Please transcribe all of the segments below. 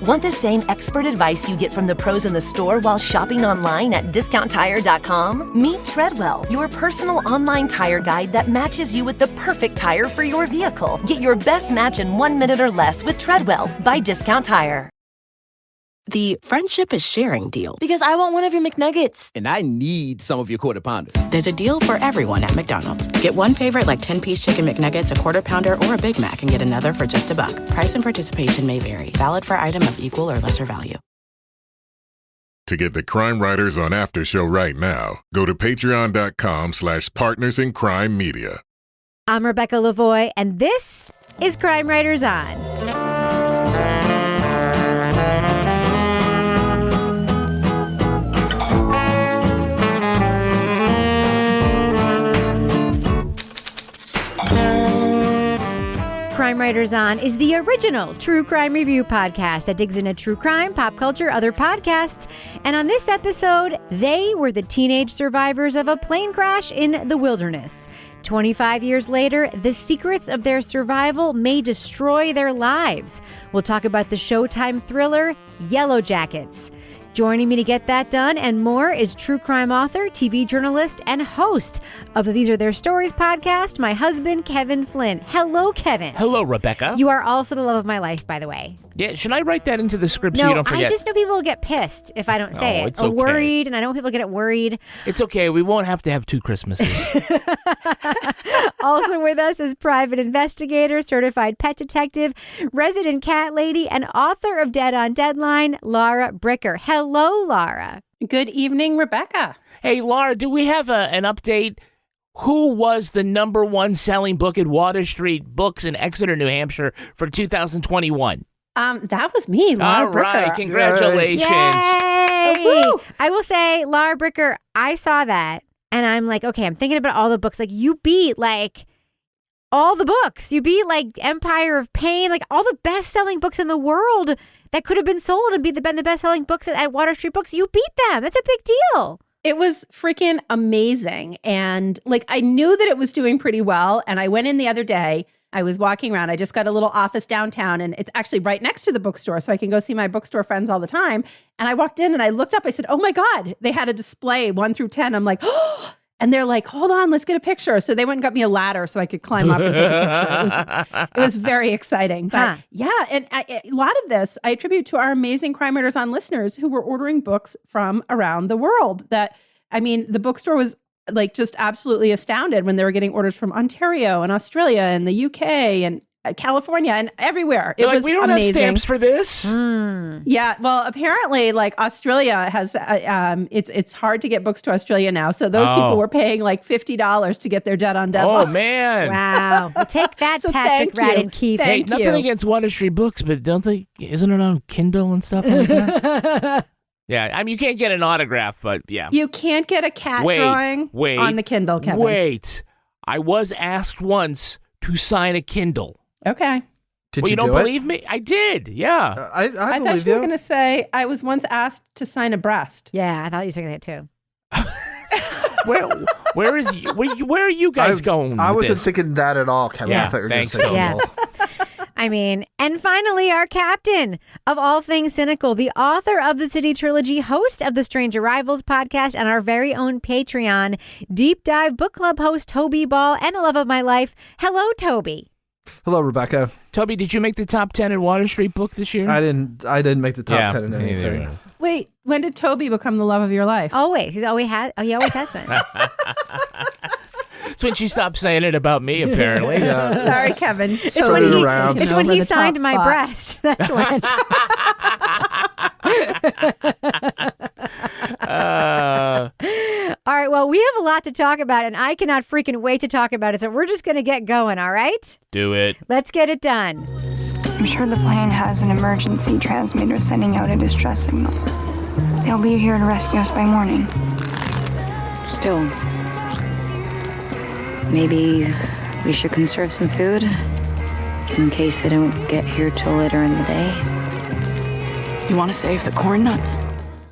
Want the same expert advice you get from the pros in the store while shopping online at DiscountTire.com? Meet Treadwell, your personal online tire guide that matches you with the perfect tire for your vehicle. Get your best match in 1 minute or less with Treadwell by Discount Tire. The friendship is sharing deal. Because I want one of your McNuggets. And I need some of your Quarter Pounder. There's a deal for everyone at McDonald's. Get one favorite like 10-piece chicken McNuggets, a Quarter Pounder, or a Big Mac, and get another for just $1. Price and participation may vary. Valid for item of equal or lesser value. To get the Crime Writers on After Show right now, go to patreon.com/partnersincrimemedia. I'm Rebecca Lavoie, and this is Crime Writers On. Crime Writers On is the original true crime review podcast that digs into true crime, pop culture, other podcasts. And on this episode, they were the teenage survivors of a plane crash in the wilderness. 25 years later, the secrets of their survival may destroy their lives. We'll talk about the Showtime thriller, Yellowjackets. Joining me to get that done and more is true crime author, TV journalist, and host of the These Are Their Stories podcast, my husband, Kevin Flynn. Hello, Kevin. Hello, Rebecca. You are also the love of my life, by the way. Yeah, should I write that into the script No, so you don't forget? I just know people will get pissed if I don't say it. It's Or okay. worried, and I don't want people to get worried. It's okay. We won't have to have 2 Christmases. Also with us is private investigator, certified pet detective, resident cat lady, and author of Dead on Deadline, Laura Bricker. Hello, Laura. Good evening, Rebecca. Hey, Laura, do we have an update? Who was the #1 selling book at Water Street Books in Exeter, New Hampshire for 2021? That was me, Laura All right, Bricker. congratulations. Yay! I will say, Laura Bricker, I saw that, and I'm like, okay, I'm thinking about all the books. Like, you beat, like, all the books. You beat, like, Empire of Pain, like, all the best-selling books in the world that could have been sold and been the best-selling books at Water Street Books. You beat them. That's a big deal. It was freaking amazing. And, like, I knew that it was doing pretty well, and I went in the other day. I was walking around. I just got a little office downtown, and it's actually right next to the bookstore, so I can go see my bookstore friends all the time. And I walked in, and I looked up. I said, oh, my God. They had a display 1 through 10. I'm like, oh. And they're like, hold on, let's get a picture. So they went and got me a ladder so I could climb up and take a picture. It was very exciting. But yeah, and a lot of this I attribute to our amazing Crime Writers On listeners who were ordering books from around the world. That, I mean, the bookstore was like just absolutely astounded when they were getting orders from Ontario and Australia and the UK and California and everywhere. It was we don't amazing. have stamps for this. Yeah, well, apparently, like Australia has, it's hard to get books to Australia now. So those people were paying like $50 to get their Dead on Deadline. Oh man! Wow. Well, take that, So Patrick thank you. Radden Keefe. Hey, Thank nothing you. against Water Street Books, but don't they? Isn't it on Kindle and stuff like that? Yeah, I mean, you can't get an autograph, but yeah. You can't get a cat drawing on the Kindle, Kevin. Wait. I was asked once to sign a Kindle. Okay. Well, you don't believe me? I did, yeah. I thought believe you were you. going to say, I was once asked to sign a breast. Yeah, I thought you were saying that too. Where are you guys going? I with wasn't this? thinking that at all, Kevin. Yeah, I thought you were going to thanks. say Yeah. Kindle. I mean, and finally, our captain of all things cynical, the author of the City Trilogy, host of the Strange Arrivals podcast, and our very own Patreon Deep Dive Book Club host, Toby Ball, and the love of my life. Hello, Toby. Hello, Rebecca. Toby, did you make the top 10 at Water Street Book this year? I didn't make the top 10 in me neither. anything. Wait, when did Toby become the love of your life? Always. He always has been. It's when she stopped saying it about me, apparently. Yeah. Sorry, Kevin. It's when he, around. it's when Over he the top signed my spot. breast. That's when. All right, well, we have a lot to talk about, and I cannot freaking wait to talk about it, so we're just going to get going, all right? Do it. Let's get it done. I'm sure the plane has an emergency transmitter sending out a distress signal. They'll be here to rescue us by morning. Still, maybe we should conserve some food in case they don't get here till later in the day. You want to save the corn nuts?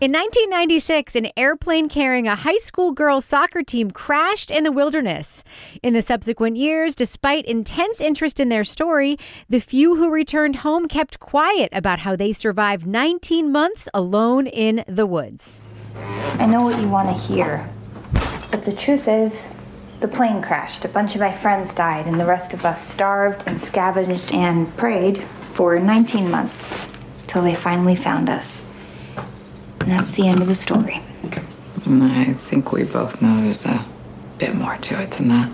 In 1996, an airplane carrying a high school girls' soccer team crashed in the wilderness. In the subsequent years, despite intense interest in their story, the few who returned home kept quiet about how they survived 19 months alone in the woods. I know what you want to hear, but the truth is, the plane crashed. A bunch of my friends died, and the rest of us starved and scavenged and prayed for 19 months till they finally found us. And that's the end of the story. I think we both know there's a bit more to it than that.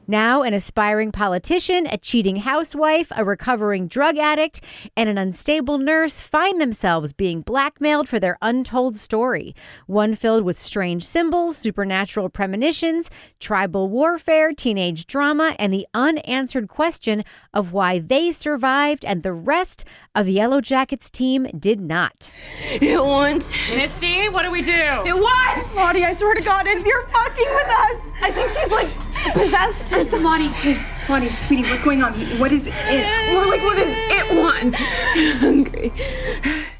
Now an aspiring politician, a cheating housewife, a recovering drug addict, and an unstable nurse find themselves being blackmailed for their untold story. One filled with strange symbols, supernatural premonitions, tribal warfare, teenage drama, and the unanswered question of why they survived and the rest of the Yellowjackets team did not. It won't. Misty, what do we do? It won't! Lottie, I swear to God, if you're fucking with us, I think she's like possessed or something. Lottie, sweetie, what's going on? What is it? Like, what does it want? I'm hungry.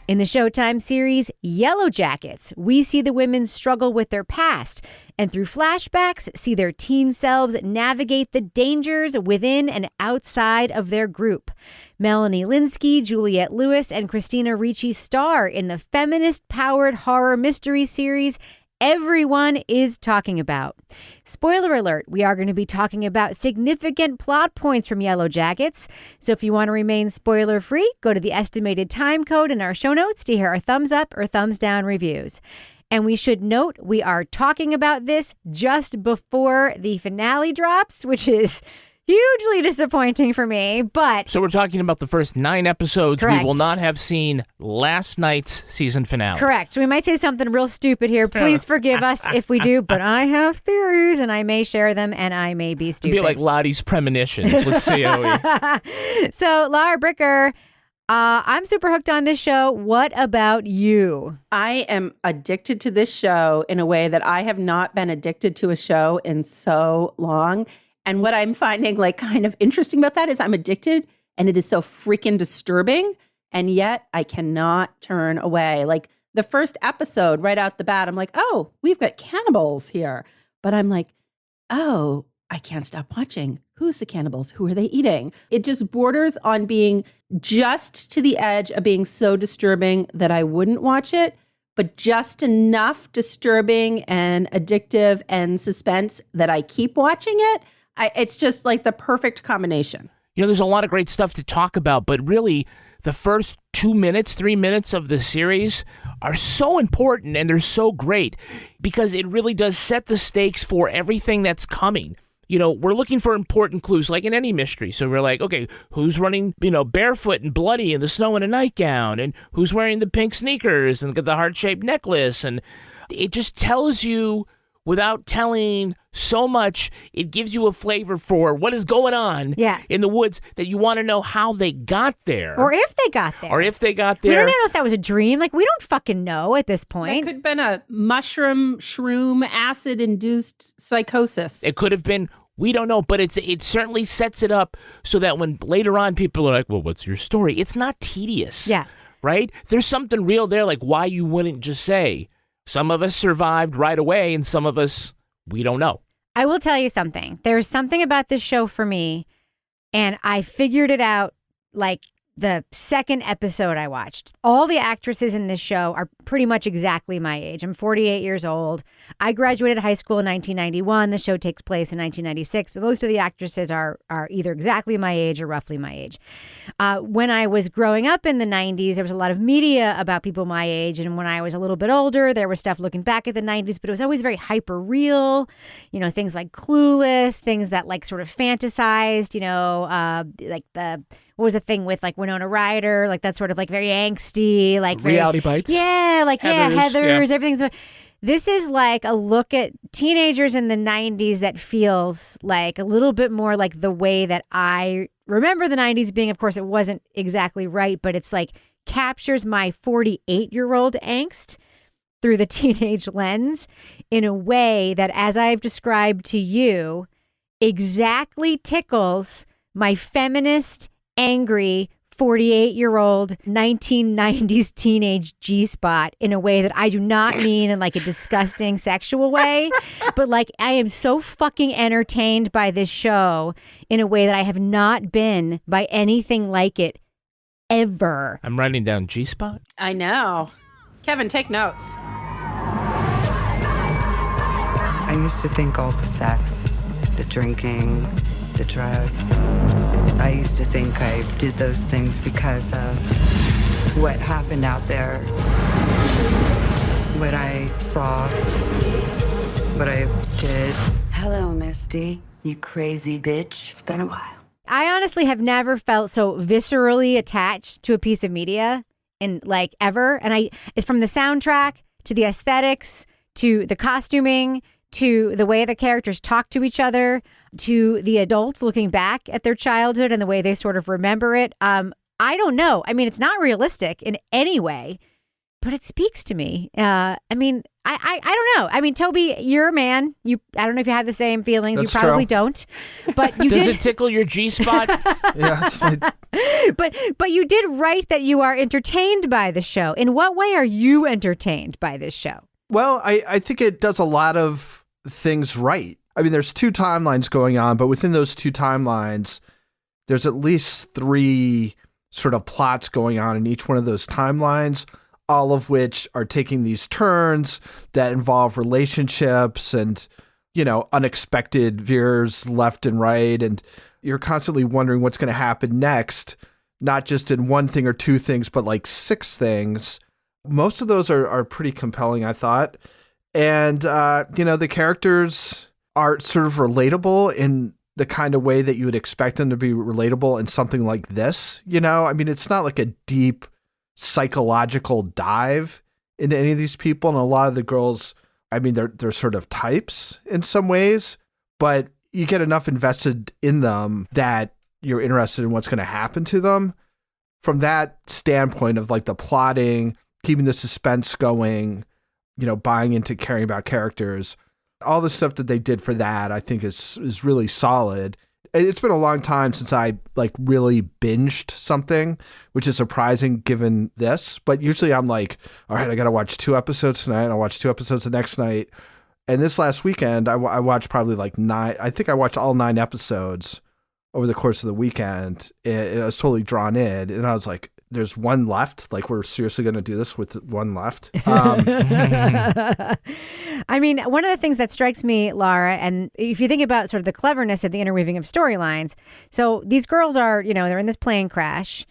In the Showtime series Yellowjackets, we see the women struggle with their past and through flashbacks see their teen selves navigate the dangers within and outside of their group. Melanie Linsky, Juliette Lewis, and Christina Ricci star in the feminist-powered horror mystery series everyone is talking about. Spoiler alert, we are going to be talking about significant plot points from Yellowjackets. So if you want to remain spoiler-free, go to the estimated time code in our show notes to hear our thumbs up or thumbs down reviews. And we should note we are talking about this just before the finale drops, which is hugely disappointing for me, but... So we're talking about the first 9 episodes. Correct. We will not have seen last night's season finale. Correct. So we might say something real stupid here. Please forgive us if we do, but I have theories, and I may share them, and I may be stupid. It'd be like Lottie's premonitions with COE. So, Laura Bricker, I'm super hooked on this show. What about you? I am addicted to this show in a way that I have not been addicted to a show in so long. And what I'm finding like kind of interesting about that is I'm addicted and it is so freaking disturbing. And yet I cannot turn away. Like the first episode right out the bat, I'm like, oh, we've got cannibals here. But I'm like, oh, I can't stop watching. Who's the cannibals? Who are they eating? It just borders on being just to the edge of being so disturbing that I wouldn't watch it, but just enough disturbing and addictive and suspense that I keep watching it. It's just like the perfect combination. You know, there's a lot of great stuff to talk about, but really the first 2 minutes, 3 minutes of the series are so important and they're so great because it really does set the stakes for everything that's coming. You know, we're looking for important clues like in any mystery. So we're like, okay, who's running, barefoot and bloody in the snow in a nightgown, and who's wearing the pink sneakers and the heart-shaped necklace. And it just tells you without telling so much, it gives you a flavor for what is going on in the woods that you want to know how they got there. Or if they got there. We don't even know if that was a dream. Like, we don't fucking know at this point. It could have been a mushroom, shroom, acid-induced psychosis. It could have been, we don't know, but it certainly sets it up so that when later on people are like, well, what's your story? It's not tedious. Yeah. Right? There's something real there, like why you wouldn't just say, some of us survived right away, and some of us, we don't know. I will tell you something. There's something about this show for me, and I figured it out like the second episode I watched. All the actresses in this show are pretty much exactly my age. I'm 48 years old. I graduated high school in 1991. The show takes place in 1996, but most of the actresses are either exactly my age or roughly my age. When I was growing up in the 90s, there was a lot of media about people my age, and when I was a little bit older, there was stuff looking back at the 90s, but it was always very hyper real. You know, things like Clueless, things that like sort of fantasized, like what was the thing with like Winona Ryder, like that sort of like very angsty, like very, Reality Bites. Yeah, like Heathers, yeah. everything's. This is like a look at teenagers in the 90s that feels like a little bit more like the way that I remember the 90s being. Of course, it wasn't exactly right, but it's like captures my 48-year-old angst through the teenage lens in a way that, as I've described to you, exactly tickles my feminist, angry 48-year-old 1990s teenage G-spot in a way that I do not mean in like a disgusting sexual way, but like I am so fucking entertained by this show in a way that I have not been by anything like it ever. I'm writing down G-spot. I know. Kevin, take notes. I used to think all the sex, the drinking, the drugs, I used to think I did those things because of what happened out there, what I saw, what I did. Hello, Misty, you crazy bitch. It's been a while. I honestly have never felt so viscerally attached to a piece of media in like ever. And it's from the soundtrack to the aesthetics to the costuming to the way the characters talk to each other, to the adults looking back at their childhood and the way they sort of remember it. I don't know. I mean, it's not realistic in any way, but it speaks to me. I don't know. I mean, Toby, you're a man. I don't know if you have the same feelings. That's you probably true. don't. But you Does did. it tickle your G-spot? Yeah. It's like, But you did write that you are entertained by the show. In what way are you entertained by this show? well, I think it does a lot of things right. I mean, there's 2 timelines going on, but within those 2 timelines, there's at least 3 sort of plots going on in each one of those timelines, all of which are taking these turns that involve relationships and, unexpected veers left and right. And you're constantly wondering what's going to happen next, not just in 1 thing or 2 things, but like 6 things. Most of those are pretty compelling, I thought. And, the characters are sort of relatable in the kind of way that you would expect them to be relatable in something like this. I mean, it's not like a deep psychological dive into any of these people. And a lot of the girls, I mean, they're sort of types in some ways, but you get enough invested in them that you're interested in what's going to happen to them. From that standpoint of like the plotting, keeping the suspense going, buying into caring about characters, all the stuff that they did for that, I think is really solid. It's been a long time since I like really binged something, which is surprising given this. But usually I'm like, all right, I got to watch 2 episodes tonight. I'll watch 2 episodes the next night. And this last weekend, I watched probably like 9. I think I watched all 9 episodes over the course of the weekend. I was totally drawn in. And I was like, there's 1 left. Like, we're seriously going to do this with 1 left. I mean, one of the things that strikes me, Laura, and if you think about sort of the cleverness of the interweaving of storylines, so these girls are, they're in this plane crash.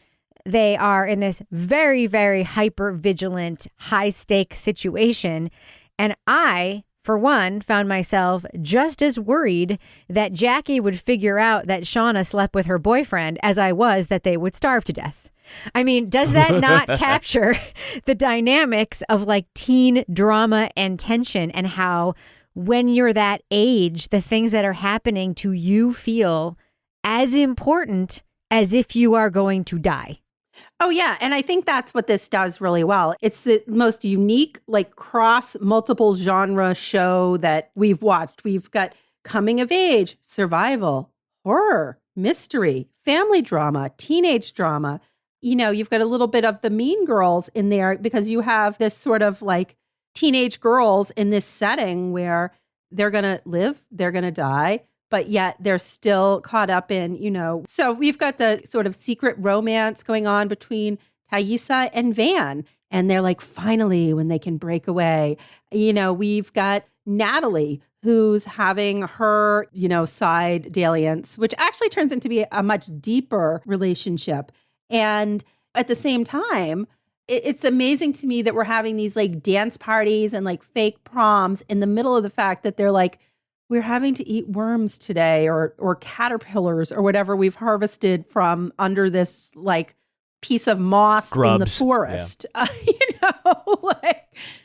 They are in this very, very hyper vigilant, high stake situation. And I, for one, found myself just as worried that Jackie would figure out that Shauna slept with her boyfriend as I was that they would starve to death. I mean, does that not capture the dynamics of like teen drama and tension and how when you're that age, the things that are happening to you feel as important as if you are going to die? Oh, yeah. And I think that's what this does really well. It's the most unique, like cross multiple genre show that we've watched. We've got coming of age, survival, horror, mystery, family drama, teenage drama. You've got a little bit of the Mean Girls in there because you have this sort of like teenage girls in this setting where they're going to live, they're going to die, but yet they're still caught up in, So we've got the sort of secret romance going on between Thaisa and Van. And they're like, finally, when they can break away. We've got Natalie, who's having her, side dalliance, which actually turns into be a much deeper relationship. And at the same time, it's amazing to me that we're having these like dance parties and like fake proms in the middle of the fact that they're like, we're having to eat worms today or caterpillars or whatever we've harvested from under this like piece of moss Grubs. in the forest. Yeah.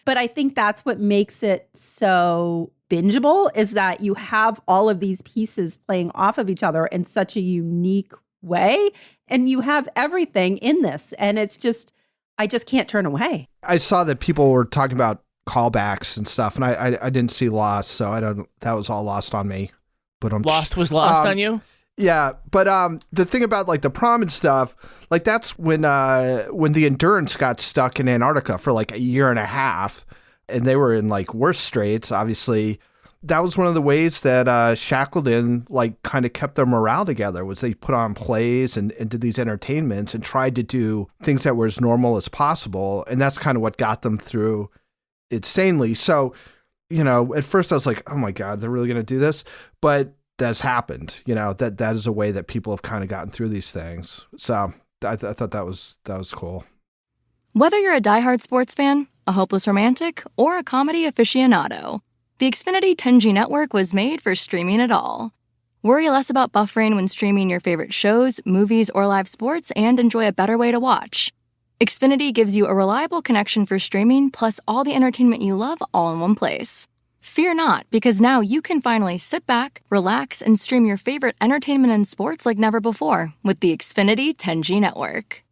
But I think that's what makes it so bingeable is that you have all of these pieces playing off of each other in such a unique way. And you have everything in this. And it's just, I just can't turn away. I saw that people were talking about callbacks and stuff, and I didn't see Lost, so that was all lost on me. But Lost was lost on you? Yeah, but the thing about like the prom and stuff, like that's when the Endurance got stuck in Antarctica for like a year and a half, and they were in like worse straits. Obviously, that was one of the ways that Shackleton like kind of kept their morale together. Was they put on plays and did these entertainments and tried to do things that were as normal as possible, and that's kind of what got them through it sanely. So, you know, at first I was like, oh my God, they're really going to do this, but that's happened. You know, that is a way that people have kind of gotten through these things. So I thought that was cool. Whether you're a diehard sports fan, a hopeless romantic, or a comedy aficionado, the Xfinity 10G network was made for streaming it all. Worry less about buffering when streaming your favorite shows, movies, or live sports, and enjoy a better way to watch. Xfinity gives you a reliable connection for streaming, plus all the entertainment you love all in one place. Fear not, because now you can finally sit back, relax, and stream your favorite entertainment and sports like never before with the Xfinity 10G network.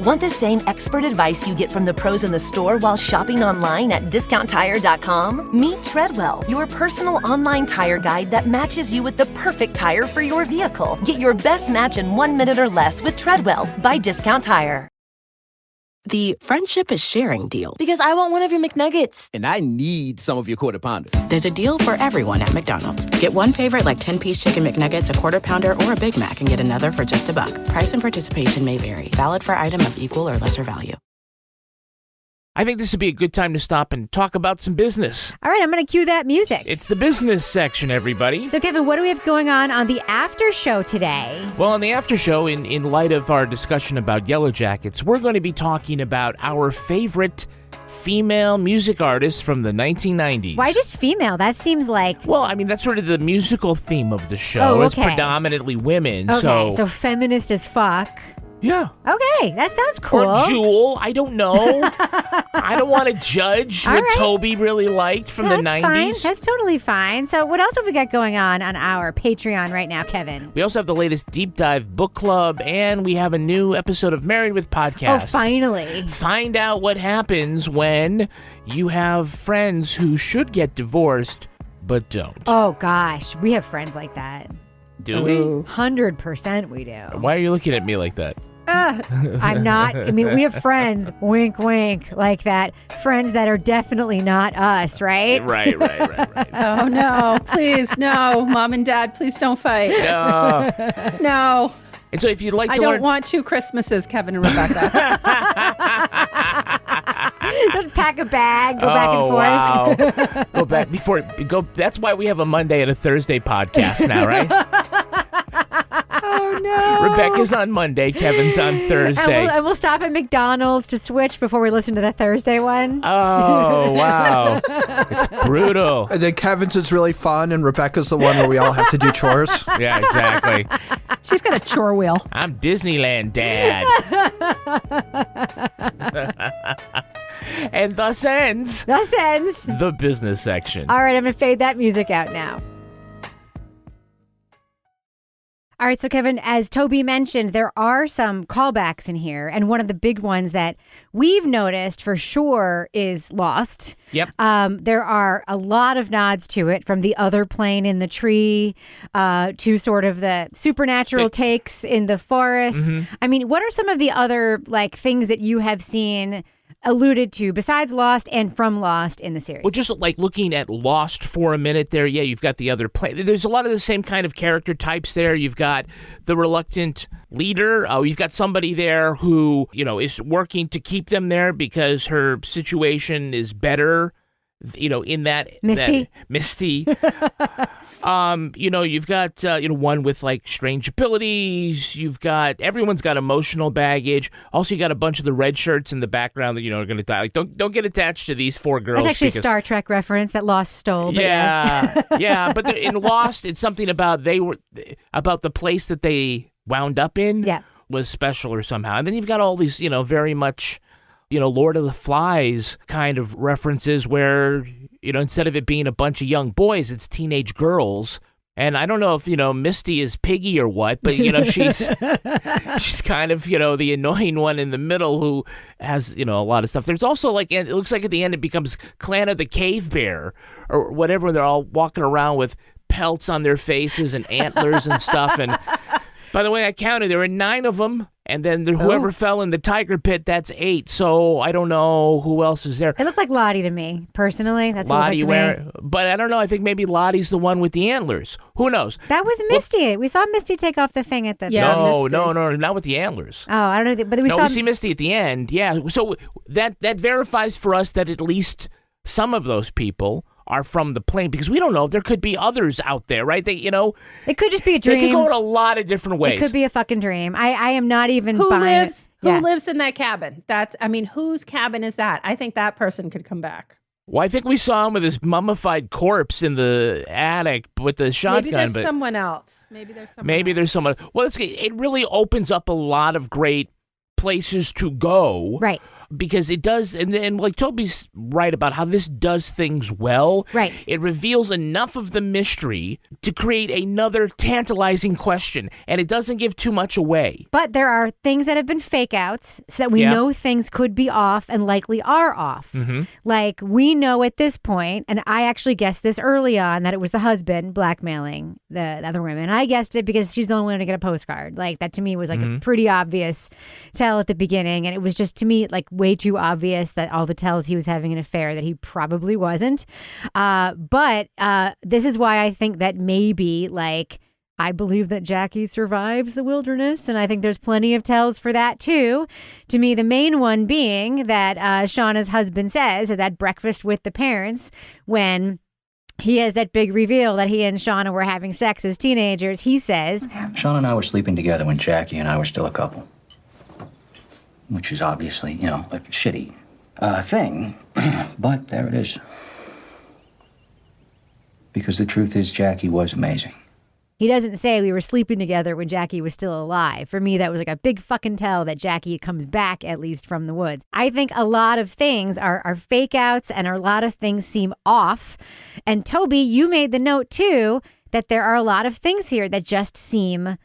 Want the same expert advice you get from the pros in the store while shopping online at discounttire.com? Meet Treadwell, your personal online tire guide that matches you with the perfect tire for your vehicle. Get your best match in 1 minute or less with Treadwell by Discount Tire. The friendship is sharing deal. Because I want one of your McNuggets. And I need some of your Quarter Pounder. There's a deal for everyone at McDonald's. Get one favorite like 10-piece chicken McNuggets, a Quarter Pounder, or a Big Mac, and get another for just $1. Price and participation may vary. Valid for item of equal or lesser value. I think this would be a good time to stop and talk about some business. All right, I'm going to cue that music. It's the business section, everybody. So, Kevin, what do we have going on the after show today? Well, on the after show, in light of our discussion about Yellowjackets, we're going to be talking about our favorite female music artists from the 1990s. Why just female? That seems like... Well, I mean, that's sort of the musical theme of the show. Oh, okay. It's predominantly women. Okay, so feminist as fuck. Yeah. Okay, that sounds cool. Or Jewel. I don't know. I don't want to judge what Toby really liked from the 90s. Fine. That's totally fine. So what else have we got going on our Patreon right now, Kevin? We also have the latest Deep Dive Book Club, and we have a new episode of Married with Podcast. Oh, finally. Find out what happens when you have friends who should get divorced, but don't. Oh, gosh. We have friends like that. Do we? 100% we do. Why are you looking at me like that? I'm not. I mean, we have friends, wink, wink, like that. Friends that are definitely not us, right? Right. Oh, no. Please, no. Mom and Dad, please don't fight. No. No. And so if you'd like to I don't want 2 Christmases, Kevin and Rebecca. Just pack a bag, go back and forth. Wow. Go back. That's why we have a Monday and a Thursday podcast now, right? Oh, no. Rebecca's on Monday, Kevin's on Thursday. And we'll stop at McDonald's to switch before we listen to the Thursday one. Oh, wow. It's brutal. And then Kevin's is really fun, and Rebecca's the one where we all have to do chores. Yeah, exactly. She's got a chore wheel. I'm Disneyland Dad. And thus ends the business section. All right, I'm going to fade that music out now. All right, so Kevin, as Toby mentioned, there are some callbacks in here, and one of the big ones that we've noticed for sure is Lost. Yep. There are a lot of nods to it, from the other plane in the tree to sort of the supernatural takes in the forest. Mm-hmm. I mean, what are some of the other things that you have seen alluded to besides Lost and from Lost in the series? Well, just like looking at Lost for a minute there, yeah, you've got the other plane. There's a lot of the same kind of character types there. You've got the reluctant leader. You've got somebody there who, is working to keep them there because her situation is better, in that... Misty? Misty. You've got, one with strange abilities. You've got, everyone's got emotional baggage. Also, you got a bunch of the red shirts in the background that, are going to die. Don't get attached to these 4 girls. That's actually a Star Trek reference that Lost stole. But yeah. Yeah. But in Lost, it's something about the place that they wound up in was special or somehow. And then you've got all these, very much, Lord of the Flies kind of references where, instead of it being a bunch of young boys, it's teenage girls. And I don't know if, Misty is Piggy or what, but, she's kind of, the annoying one in the middle who has, a lot of stuff. There's also it looks like at the end it becomes Clan of the Cave Bear or whatever. They're all walking around with pelts on their faces and antlers and stuff. And by the way, I counted, there were 9 of them. And then whoever fell in the tiger pit, that's 8. So I don't know who else is there. It looked like Lottie to me, personally. That's what it looked like to me. But I don't know. I think maybe Lottie's the one with the antlers. Who knows? That was Misty. We saw Misty take off the thing at the No, not with the antlers. Oh, I don't know. But we see Misty at the end. Yeah. So that verifies for us that at least some of those people are from the plane, because we don't know. There could be others out there, right? It could just be a dream. They could go in a lot of different ways. It could be a fucking dream. I am not even Who buying lives? it. Who lives in that cabin? Whose cabin is that? I think that person could come back. Well, I think we saw him with his mummified corpse in the attic with the shotgun. Maybe there's someone else. Maybe there's someone. Well, it really opens up a lot of great places to go. Right. Because it does, and like Toby's right about how this does things well. Right. It reveals enough of the mystery to create another tantalizing question, and it doesn't give too much away. But there are things that have been fake outs so that we know things could be off and likely are off. Mm-hmm. Like, we know at this point, and I actually guessed this early on, that it was the husband blackmailing the other women. I guessed it because she's the only one to get a postcard. Like, that to me was like a pretty obvious tell at the beginning, and it was just, to me, like, way too obvious that all the tells he was having an affair that he probably wasn't. But this is why I think that maybe, like, I believe that Jackie survives the wilderness, and I think there's plenty of tells for that too. To me, the main one being that Shauna's husband says at that breakfast with the parents when he has that big reveal that he and Shauna were having sex as teenagers. He says, Shauna and I were sleeping together when Jackie and I were still a couple. Which is obviously, a shitty thing. But there it is. Because the truth is, Jackie was amazing. He doesn't say we were sleeping together when Jackie was still alive. For me, that was like a big fucking tell that Jackie comes back, at least from the woods. I think a lot of things are fake outs, and a lot of things seem off. And Toby, you made the note too that there are a lot of things here that just seem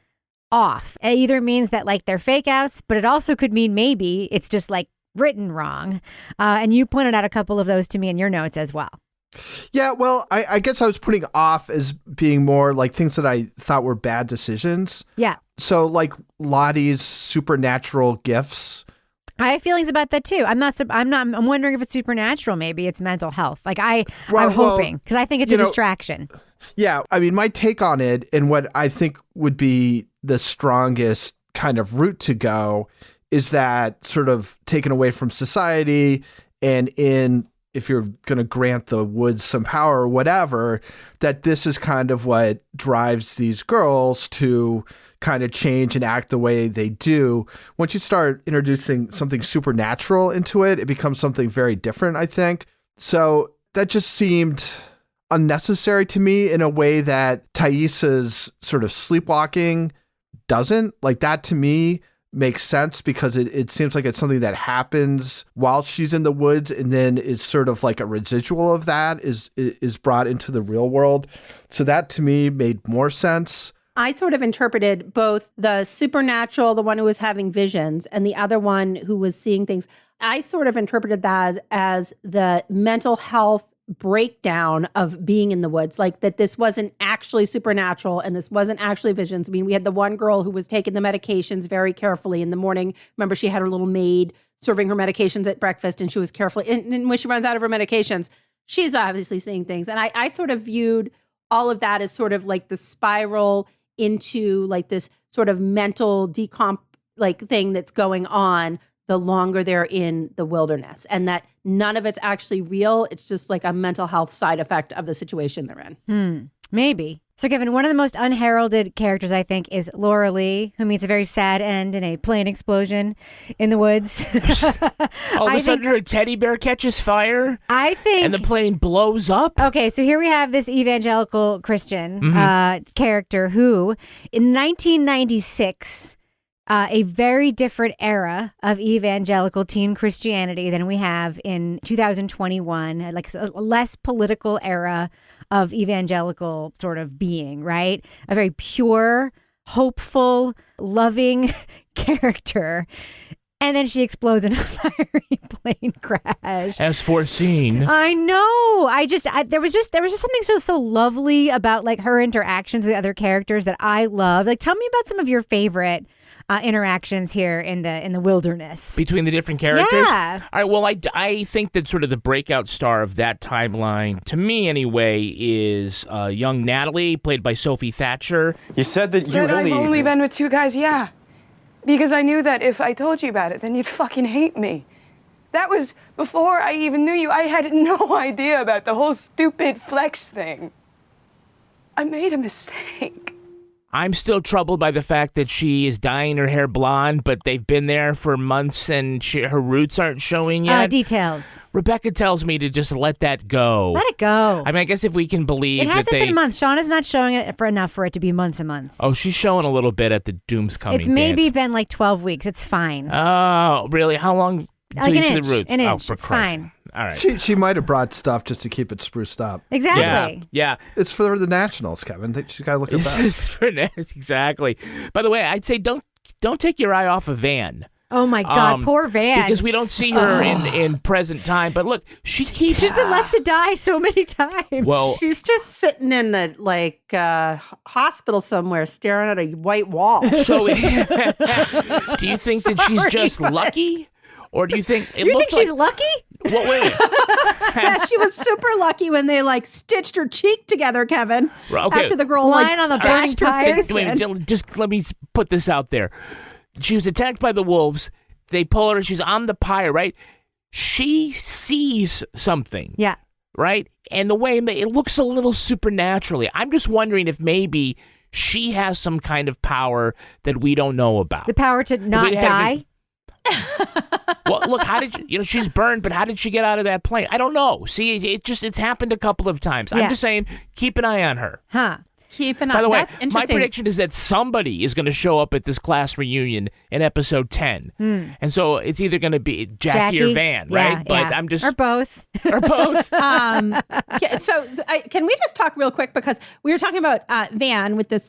off. It either means that, like, they're fake outs, but it also could mean maybe it's just, like, written wrong. And you pointed out a couple of those to me in your notes as well. Yeah, well, I guess I was putting off as being more like things that I thought were bad decisions. Yeah. So, like, Lottie's supernatural gifts. I have feelings about that too. I'm wondering if it's supernatural. Maybe it's mental health. Like, I'm hoping, because I think it's a distraction. Yeah. I mean, my take on it, and what I think would be the strongest kind of route to go, is that sort of taken away from society, and if you're going to grant the woods some power or whatever, that this is kind of what drives these girls to kind of change and act the way they do. Once you start introducing something supernatural into it, it becomes something very different, I think. So that just seemed unnecessary to me in a way that Thaisa's sort of sleepwalking doesn't. Like, that to me makes sense because it seems like it's something that happens while she's in the woods, and then is sort of like a residual of that is brought into the real world. So that to me made more sense. I sort of interpreted both the supernatural, the one who was having visions, and the other one who was seeing things. I sort of interpreted that as the mental health breakdown of being in the woods, like that this wasn't actually supernatural and this wasn't actually visions. I mean, we had the one girl who was taking the medications very carefully in the morning. Remember, she had her little maid serving her medications at breakfast, and she was carefully, and when she runs out of her medications, she's obviously seeing things. And I sort of viewed all of that as sort of like the spiral into like this sort of mental thing that's going on the longer they're in the wilderness, and that none of it's actually real. It's just like a mental health side effect of the situation they're in. Maybe. So, Kevin, one of the most unheralded characters, I think, is Laura Lee, who meets a very sad end in a plane explosion in the woods. All of a sudden, her teddy bear catches fire. I think. And the plane blows up. Okay, so here we have this evangelical Christian character who, in 1996, a very different era of evangelical teen Christianity than we have in 2021, like a less political era of evangelical sort of being, right? A very pure, hopeful, loving character. And then she explodes in a fiery plane crash. As foreseen. I know. There was just something so lovely about like her interactions with other characters that I love. Like, tell me about some of your favorite interactions here in the wilderness Between the different characters? Yeah. All right, well, I think that sort of the breakout star of that timeline, to me anyway, is young Natalie, played by Sophie Thatcher. You said that you I've only been with 2 guys, yeah. Because I knew that if I told you about it, then you'd fucking hate me. That was before I even knew you. I had no idea about the whole stupid flex thing. I made a mistake. I'm still troubled by the fact that she is dyeing her hair blonde, but they've been there for months and her roots aren't showing yet. Details. Rebecca tells me to just let that go. Let it go. I mean, I guess if we can believe It hasn't that been months. Shauna's not showing it for enough for it to be months and months. Oh, she's showing a little bit at the Doom's Coming It's maybe dance. been like 12 weeks. It's fine. Oh, really? How long Like until you an see inch, the roots? an Oh, inch. for It's Christ's fine. sake. All right. She might have brought stuff just to keep it spruced up. Exactly. Yeah. It's for the Nationals, Kevin. She's got to look her best. Exactly. By the way, I'd say don't take your eye off of Van. Oh my God, poor Van. Because we don't see her in present time. But look, she's been left to die so many times. Well, she's just sitting in a hospital somewhere, staring at a white wall. So, do you think that she's just lucky, or do you think she's lucky? Well, wait. Yeah, she was super lucky when they stitched her cheek together, Kevin. Okay. After the girl Lying on the bashed her burning face Wait, in. just let me put this out there. She was attacked by the wolves. They pull her. She's on the pyre, right? She sees something. Yeah. Right? And the way it looks a little supernaturally. I'm just wondering if maybe she has some kind of power that we don't know about. The power to not die? Well, look, how did she's burned, but how did she get out of that plane? I don't know. See, it's happened a couple of times. Yeah. I'm just saying, keep an eye on her. Huh. Keep an eye. By the way, That's interesting. my prediction is that somebody is going to show up at this class reunion in episode 10. And so it's either going to be Jackie or Van, right? Yeah, But yeah. I'm just... Or both. Or both. Can we just talk real quick, because we were talking about Van with this,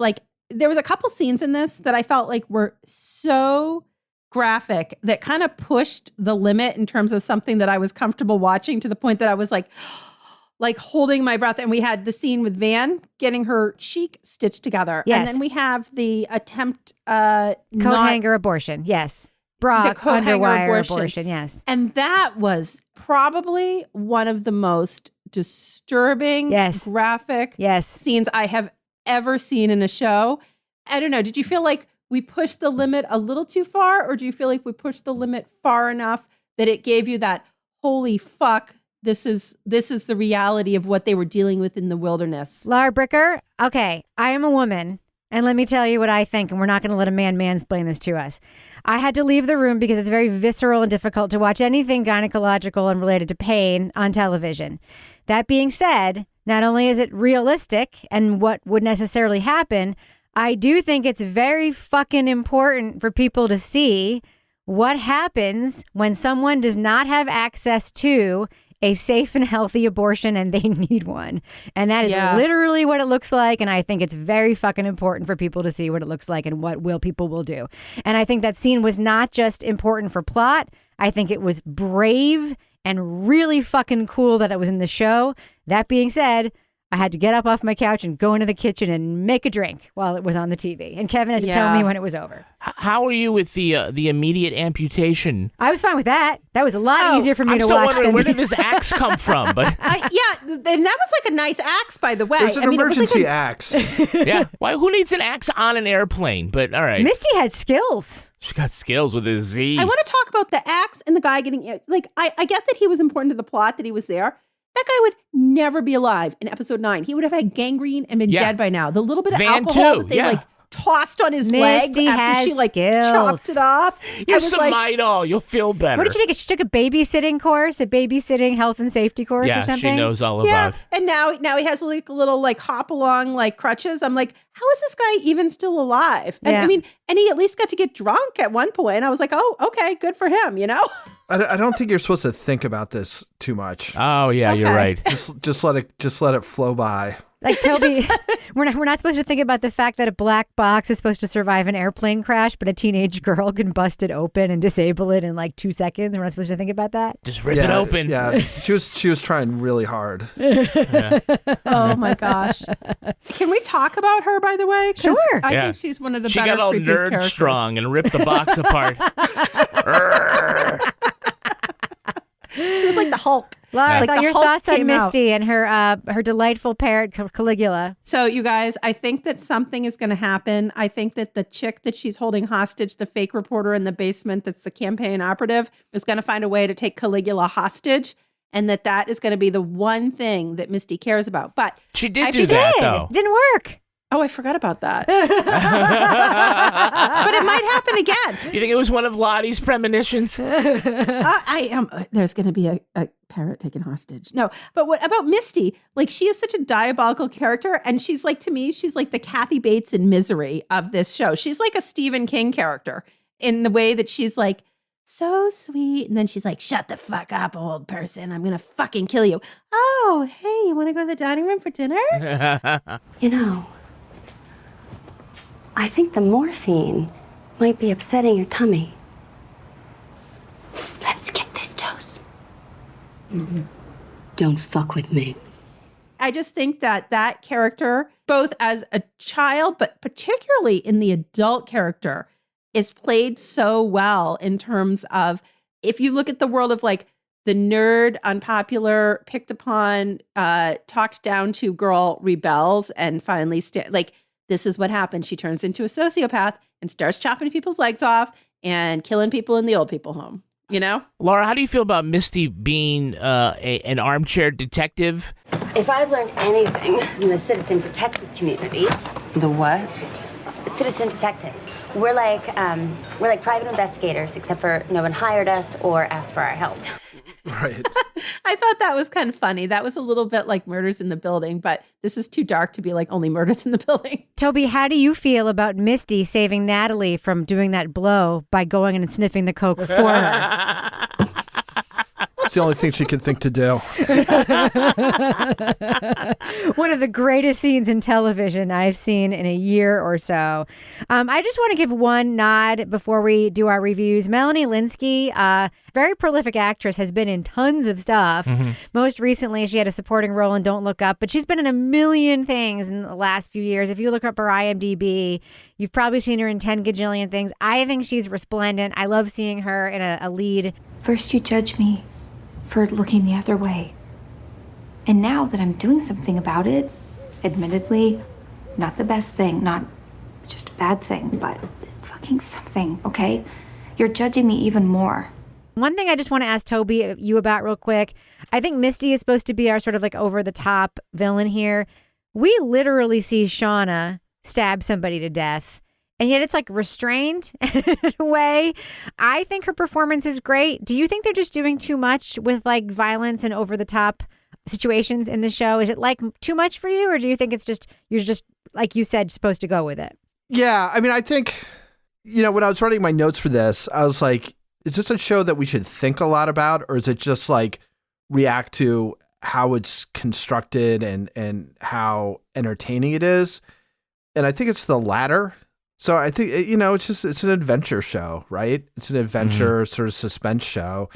there was a couple scenes in this that I felt like were so graphic that kind of pushed the limit in terms of something that I was comfortable watching, to the point that I was like holding my breath. And we had the scene with Van getting her cheek stitched together. Yes. And then we have the attempt Coat hanger abortion. Yes. Bra underwire abortion. Yes. And that was probably one of the most disturbing, graphic scenes I have ever seen in a show. I don't know. Did you feel like we pushed the limit a little too far, or do you feel like we pushed the limit far enough that it gave you that, holy fuck, this is the reality of what they were dealing with in the wilderness? Laura Bricker, okay, I am a woman, and let me tell you what I think, and we're not going to let a man mansplain this to us. I had to leave the room because it's very visceral and difficult to watch anything gynecological and related to pain on television. That being said, not only is it realistic and what would necessarily happen, I do think it's very fucking important for people to see what happens when someone does not have access to a safe and healthy abortion and they need one. And that is literally what it looks like. And I think it's very fucking important for people to see what it looks like and what people will do. And I think that scene was not just important for plot. I think it was brave and really fucking cool that it was in the show. That being said, I had to get up off my couch and go into the kitchen and make a drink while it was on the TV. And Kevin had to tell me when it was over. How are you with the immediate amputation? I was fine with that. That was a lot easier for me I'm to still watch. wondering, where did this axe come from? But and that was like a nice axe, by the way. It was an emergency axe. Yeah. Why? Who needs an axe on an airplane? But all right. Misty had skills. She got skills with a Z. I want to talk about the axe and the guy getting, I get that he was important to the plot, that he was there. That guy would never be alive in episode 9. He would have had gangrene and been dead by now. The little bit of Van alcohol too, that they tossed on his leg Misty after she has chopped it off. Here's some Midol. You'll feel better. What did she take? She took a babysitting course, a babysitting health and safety course or something? she knows all about it. And now he has a little hop along crutches. I'm like, how is this guy even still alive? And I mean, and he at least got to get drunk at one point. I was like, oh, okay, good for him, I don't think you're supposed to think about this too much. Oh yeah, you're right. Just let it flow by. Like Toby, we're not supposed to think about the fact that a black box is supposed to survive an airplane crash, but a teenage girl can bust it open and disable it in like 2 seconds. We're not supposed to think about that. Just rip it open. Yeah, she was trying really hard. Oh my gosh! Can we talk about her, by the way? 'Cause Sure. I think she's one of the She better got all creepiest nerd characters. strong and ripped the box apart. She was like the Hulk. Laura, Like the your Hulk thoughts on came out. Misty and her delightful parrot Caligula? So, you guys, I think that something is going to happen. I think that the chick that she's holding hostage, the fake reporter in the basement that's the campaign operative, is going to find a way to take Caligula hostage, and that is going to be the one thing that Misty cares about. But she did do that, though. Didn't work. Oh, I forgot about that. But it might happen again. You think it was one of Lottie's premonitions? I am. There's going to be a parrot taken hostage. No, but what about Misty? Like, she is such a diabolical character, and she's like, to me, she's like the Kathy Bates in Misery of this show. She's like a Stephen King character in the way that she's like so sweet, and then she's like, "Shut the fuck up, old person! I'm gonna fucking kill you." Oh, hey, you want to go to the dining room for dinner? You know, I think the morphine might be upsetting your tummy. Let's skip this dose. Don't fuck with me. I just think that character, both as a child, but particularly in the adult character, is played so well in terms of, if you look at the world of like the nerd, unpopular, picked upon, talked down to girl rebels and finally, this is what happens. She turns into a sociopath and starts chopping people's legs off and killing people in the old people home. You know? Laura, how do you feel about Misty being an armchair detective? If I've learned anything in the citizen detective community. The what? Citizen detective. We're like private investigators, except for no one hired us or asked for our help. Right. I thought that was kind of funny. That was a little bit like Murders in the Building, but this is too dark to be like only Murders in the Building. Toby, how do you feel about Misty saving Natalie from doing that blow by going in and sniffing the coke for her? It's the only thing she can think to do. One of the greatest scenes in television I've seen in a year or so. I just want to give one nod before we do our reviews. Melanie Lynskey, very prolific actress, has been in tons of stuff. Mm-hmm. Most recently, she had a supporting role in Don't Look Up, but she's been in a million things in the last few years. If you look up her IMDb, you've probably seen her in 10 gajillion things. I think she's resplendent. I love seeing her in a lead. First you judge me for looking the other way. And now that I'm doing something about it, admittedly, not the best thing, not just a bad thing, but fucking something, okay? You're judging me even more. One thing I just want to ask Toby you about real quick. I think Misty is supposed to be our sort of like over the top villain here. We literally see Shauna stab somebody to death, and yet it's like restrained in a way. I think her performance is great. Do you think they're just doing too much with like violence and over the top situations in the show? Is it like too much for you, or do you think it's just, you're just, like you said, supposed to go with it? Yeah, I mean, I think, when I was writing my notes for this, I was like, is this a show that we should think a lot about, or is it just like react to how it's constructed and how entertaining it is? And I think it's the latter. So I think, it's an adventure show, right? It's an adventure sort of suspense show.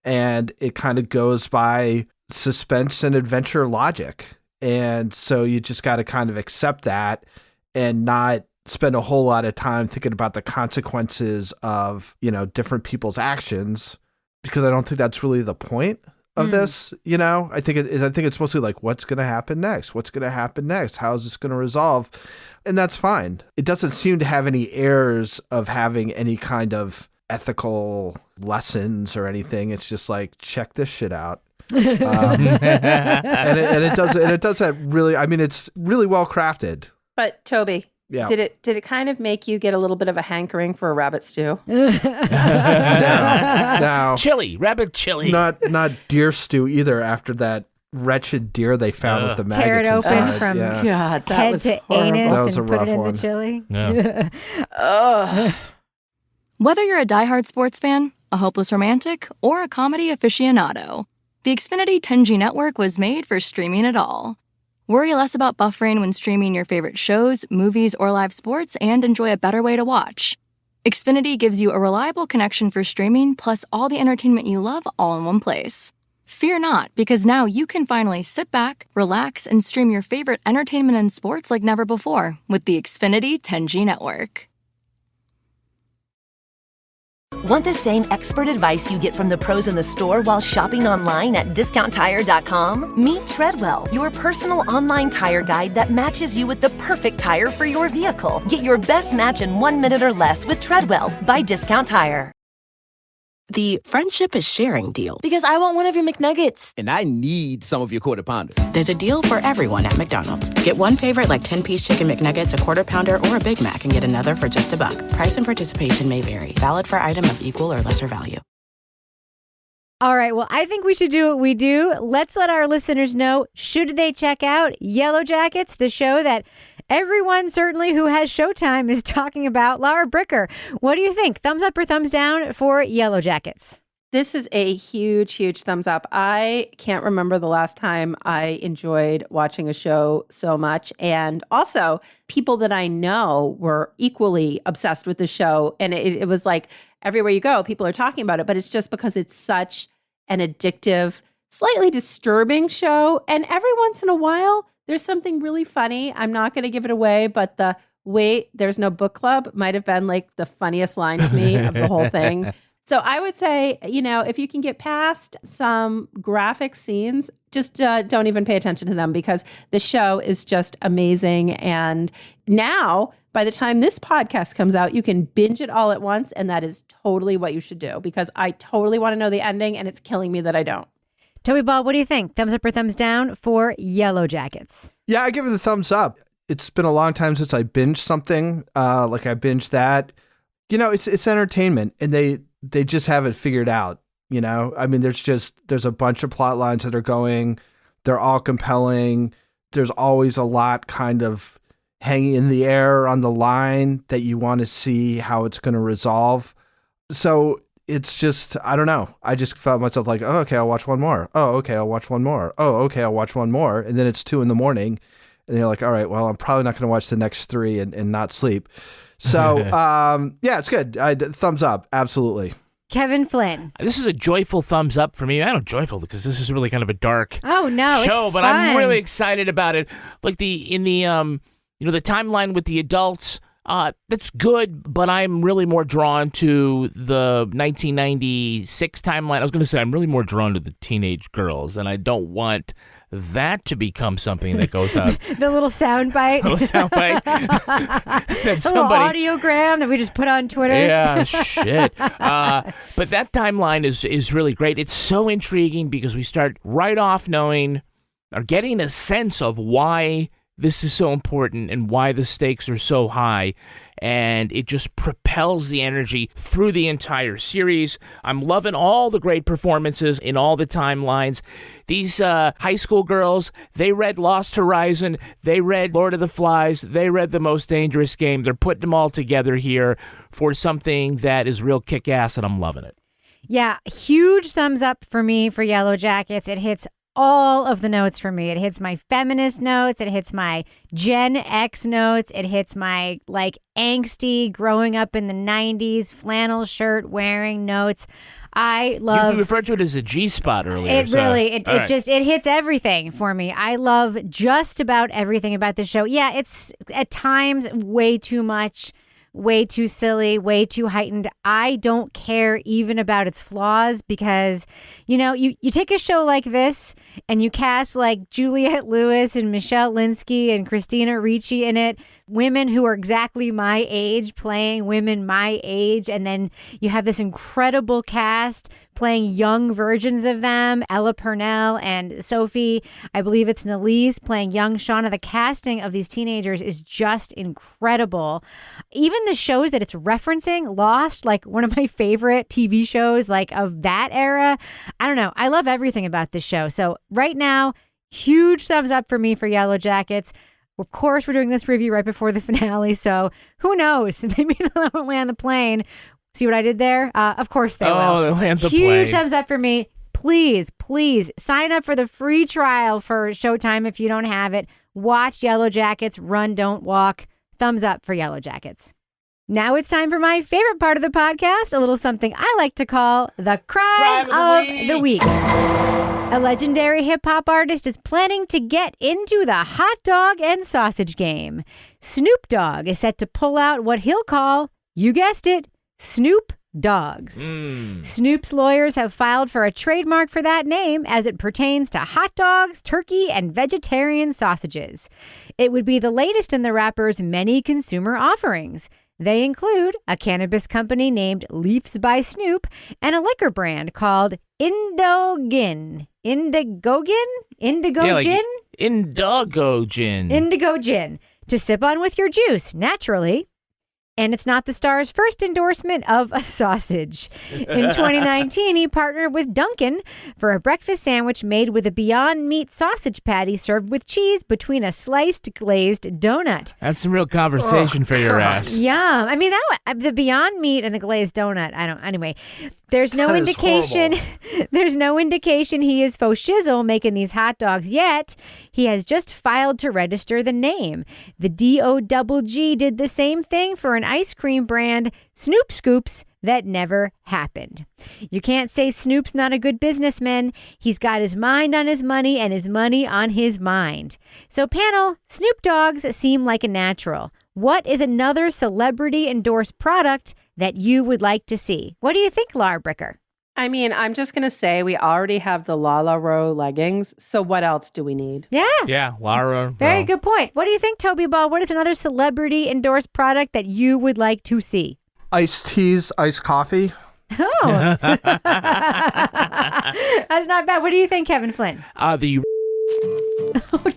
And it kind of goes by suspense and adventure logic. And so you just got to kind of accept that and not spend a whole lot of time thinking about the consequences of, different people's actions, because I don't think that's really the point of this. I think it's mostly like, what's going to happen next? What's going to happen next? How is this going to resolve? And that's fine. It doesn't seem to have any airs of having any kind of ethical lessons or anything. It's just like, check this shit out. And it does that really. I mean, it's really well crafted. But Toby, yeah. Did it kind of make you get a little bit of a hankering for a rabbit stew? No. Chili, rabbit chili. Not deer stew either. After that wretched deer they found with the maggots tear it open inside. from God, that head was to horrible. anus That was and a put rough it in one. the chili. Yeah. Ugh. Whether you're a diehard sports fan, a hopeless romantic, or a comedy aficionado, the Xfinity 10G network was made for streaming it all. Worry less about buffering when streaming your favorite shows, movies, or live sports, and enjoy a better way to watch. Xfinity gives you a reliable connection for streaming, plus all the entertainment you love all in one place. Fear not, because now you can finally sit back, relax, and stream your favorite entertainment and sports like never before with the Xfinity 10G network. Want the same expert advice you get from the pros in the store while shopping online at discounttire.com? Meet Treadwell, your personal online tire guide that matches you with the perfect tire for your vehicle. Get your best match in 1 minute or less with Treadwell by Discount Tire. The friendship is sharing deal. Because I want one of your McNuggets. And I need some of your Quarter Pounder. There's a deal for everyone at McDonald's. Get one favorite like 10-piece chicken McNuggets, a Quarter Pounder, or a Big Mac, and get another for just $1. Price and participation may vary. Valid for item of equal or lesser value. All right, well, I think we should do what we do. Let's let our listeners know, should they check out Yellowjackets, the show that everyone certainly who has Showtime is talking about. Laura Bricker, what do you think? Thumbs up or thumbs down for Yellowjackets? This is a huge, huge thumbs up. I can't remember the last time I enjoyed watching a show so much. And also, people that I know were equally obsessed with the show. And it was like everywhere you go, people are talking about it. But it's just because it's such an addictive, slightly disturbing show. And every once in a while, there's something really funny. I'm not going to give it away, but the wait, there's no book club might have been like the funniest line to me of the whole thing. So I would say, if you can get past some graphic scenes, just don't even pay attention to them because the show is just amazing. And now, by the time this podcast comes out, you can binge it all at once. And that is totally what you should do because I totally want to know the ending and it's killing me that I don't. Toby Ball, what do you think? Thumbs up or thumbs down for Yellowjackets? Yeah, I give it the thumbs up. It's been a long time since I binged something like I binged that. It's entertainment and they just have it figured out. I mean, there's a bunch of plot lines that are going. They're all compelling. There's always a lot kind of hanging in the air on the line that you want to see how it's going to resolve. So it's just, I don't know. I just felt myself like, oh, okay, I'll watch one more. Oh, okay, I'll watch one more. Oh, okay, I'll watch one more. And then it's 2 a.m. and you're like, all right, well, I'm probably not going to watch the next 3 and not sleep. So, yeah, it's good. Thumbs up. Absolutely. Kevin Flynn. This is a joyful thumbs up for me. I don't joyful because this is really kind of a dark show, but fun. I'm really excited about it. Like the timeline with the adults, that's good, but I'm really more drawn to the 1996 timeline. I was going to say I'm really more drawn to the teenage girls, and I don't want that to become something that goes out. The little soundbite. That somebody, little audiogram that we just put on Twitter. Yeah, shit. But that timeline is really great. It's so intriguing because we start right off knowing or getting a sense of why this is so important and why the stakes are so high. And it just propels the energy through the entire series. I'm loving all the great performances in all the timelines. These high school girls, they read Lost Horizon, they read Lord of the Flies, they read The Most Dangerous Game. They're putting them all together here for something that is real kick-ass, and I'm loving it. Yeah, huge thumbs up for me for Yellowjackets. It hits all of the notes for me. It hits my feminist notes. It hits my Gen X notes. It hits my angsty growing up in the 90s flannel shirt wearing notes. I love. You referred to it as a G-spot earlier. It hits everything for me. I love just about everything about the show. Yeah, it's at times way too much. Way too silly, way too heightened. I don't care even about its flaws because, you take a show like this and you cast Juliette Lewis and Michelle Linsky and Christina Ricci in it, women who are exactly my age playing women my age, and then you have this incredible cast playing young versions of them, Ella Purnell and Sophie, I believe it's Nalise playing young Shauna. The casting of these teenagers is just incredible. Even the shows that it's referencing, Lost, one of my favorite TV shows of that era. I don't know. I love everything about this show. So right now, huge thumbs up for me for Yellowjackets. Of course, we're doing this review right before the finale, so who knows? Maybe they won't land the plane. See what I did there? Of course they will. Oh, they'll land the plane. Huge thumbs up for me. please sign up for the free trial for Showtime if you don't have it. Watch Yellowjackets, run, don't walk. Thumbs up for Yellowjackets. Now it's time for my favorite part of the podcast, a little something I like to call the crime of the week. A legendary hip-hop artist is planning to get into the hot dog and sausage game. Snoop Dogg is set to pull out what he'll call, you guessed it, Snoop Dogs. Snoop's lawyers have filed for a trademark for that name as it pertains to hot dogs, turkey, and vegetarian sausages. It would be the latest in the rapper's many consumer offerings. They include a cannabis company named Leafs by Snoop and a liquor brand called Indigo Gin to sip on with your juice, naturally. And it's not the star's first endorsement of a sausage. In 2019, he partnered with Dunkin' for a breakfast sandwich made with a Beyond Meat sausage patty served with cheese between a sliced glazed donut. That's some real conversation for your ass. Yum. I mean, the Beyond Meat and the glazed donut. Anyway, there's no indication. There's no indication he is faux shizzle making these hot dogs yet. He has just filed to register the name. The DOGG did the same thing for an ice cream brand, Snoop Scoops, that never happened. You can't say Snoop's not a good businessman. He's got his mind on his money and his money on his mind. So panel, Snoop Dogs seem like a natural. What is another celebrity-endorsed product that you would like to see? What do you think, Laura Bricker? I mean, I'm just going to say we already have the Lala Row leggings. So what else do we need? Yeah, Lara. Very good point. What do you think, Toby Ball? What is another celebrity-endorsed product that you would like to see? Iced teas, iced coffee. Oh. That's not bad. What do you think, Kevin Flynn?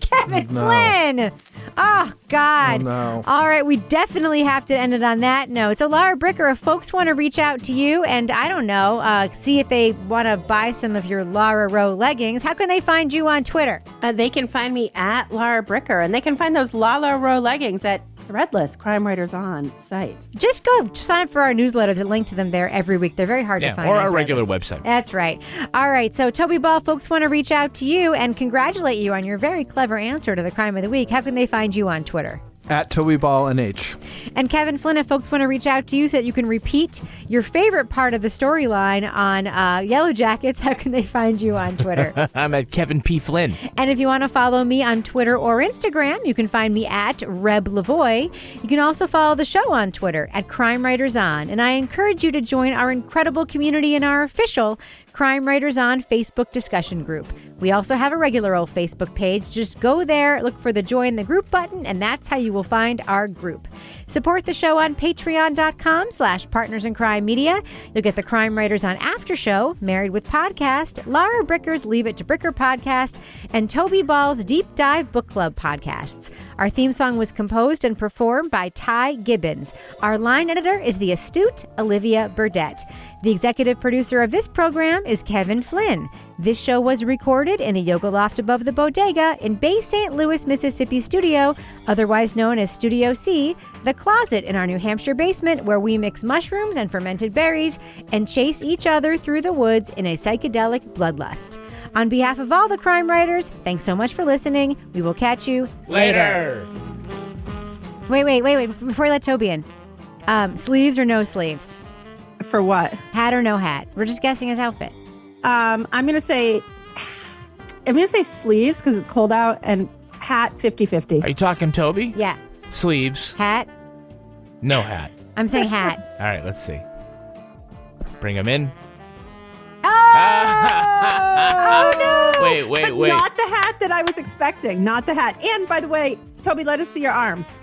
Kevin Flynn. Oh, God. Oh, no. All right. We definitely have to end it on that note. So, Laura Bricker, if folks want to reach out to you and, I don't know, see if they want to buy some of your Lara Row leggings, how can they find you on Twitter? They can find me at Laura Bricker, and they can find those Lala Row leggings at Threadless, Crime Writers On site. Just go sign up for our newsletter to link to them there every week. They're very hard to find. Or our regular website. That's right. All right. So, Toby Ball, folks want to reach out to you and congratulate you on your very clever answer to the crime of the week. How can they find you on Twitter? At Toby Ball NH. And Kevin Flynn, if folks want to reach out to you so that you can repeat your favorite part of the storyline on Yellowjackets, how can they find you on Twitter? I'm at Kevin P. Flynn. And if you want to follow me on Twitter or Instagram, you can find me at Reb Lavoie. You can also follow the show on Twitter at Crime Writers On. And I encourage you to join our incredible community in our official Crime Writers On Facebook discussion group. We also have a regular old Facebook page. Just go there, look for the Join the Group button, and that's how you will find our group. Support the show on patreon.com/partnersincrimemedia. You'll get the Crime Writers On After Show, Married with Podcast, Laura Bricker's Leave It to Bricker podcast, and Toby Ball's Deep Dive Book Club podcasts. Our theme song was composed and performed by Ty Gibbons. Our line editor is the astute Olivia Burdett. The executive producer of this program is Kevin Flynn. This show was recorded in the Yoga Loft above the Bodega in Bay St. Louis, Mississippi studio, otherwise known as Studio C, the closet in our New Hampshire basement where we mix mushrooms and fermented berries and chase each other through the woods in a psychedelic bloodlust. On behalf of all the crime writers, thanks so much for listening. We will catch you later. Wait. Before we let Toby in. Sleeves or no sleeves? For what? Hat or no hat? We're just guessing his outfit. I'm gonna say sleeves because it's cold out, and hat 50-50. Are you talking Toby? Yeah. Sleeves. Hat? No hat. I'm saying hat. All right, let's see. Bring him in. Oh no! Wait. Not the hat that I was expecting. Not the hat. And by the way, Toby, let us see your arms.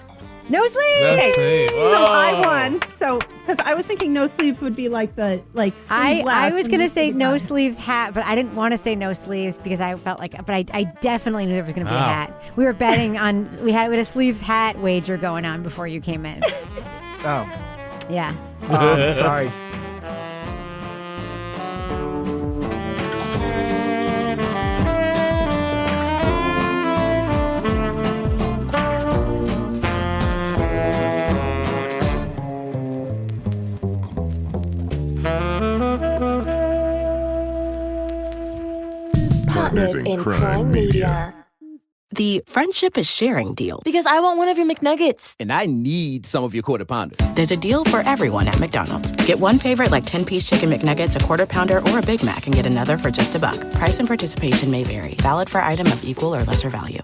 No sleeves. No sleeves. No, I won. So, because I was thinking no sleeves would be like the sleeveless. I was gonna say no sleeves hat, but I didn't want to say no sleeves because I felt like. But I definitely knew there was gonna be a hat. We were betting on. We had a sleeves hat wager going on before you came in. Oh. Yeah. Sorry. Partners in Crime Media. The friendship is sharing deal. Because I want one of your McNuggets. And I need some of your Quarter Pounder. There's a deal for everyone at McDonald's. Get one favorite like 10-piece chicken McNuggets, a Quarter Pounder, or a Big Mac and get another for just $1. Price and participation may vary. Valid for item of equal or lesser value.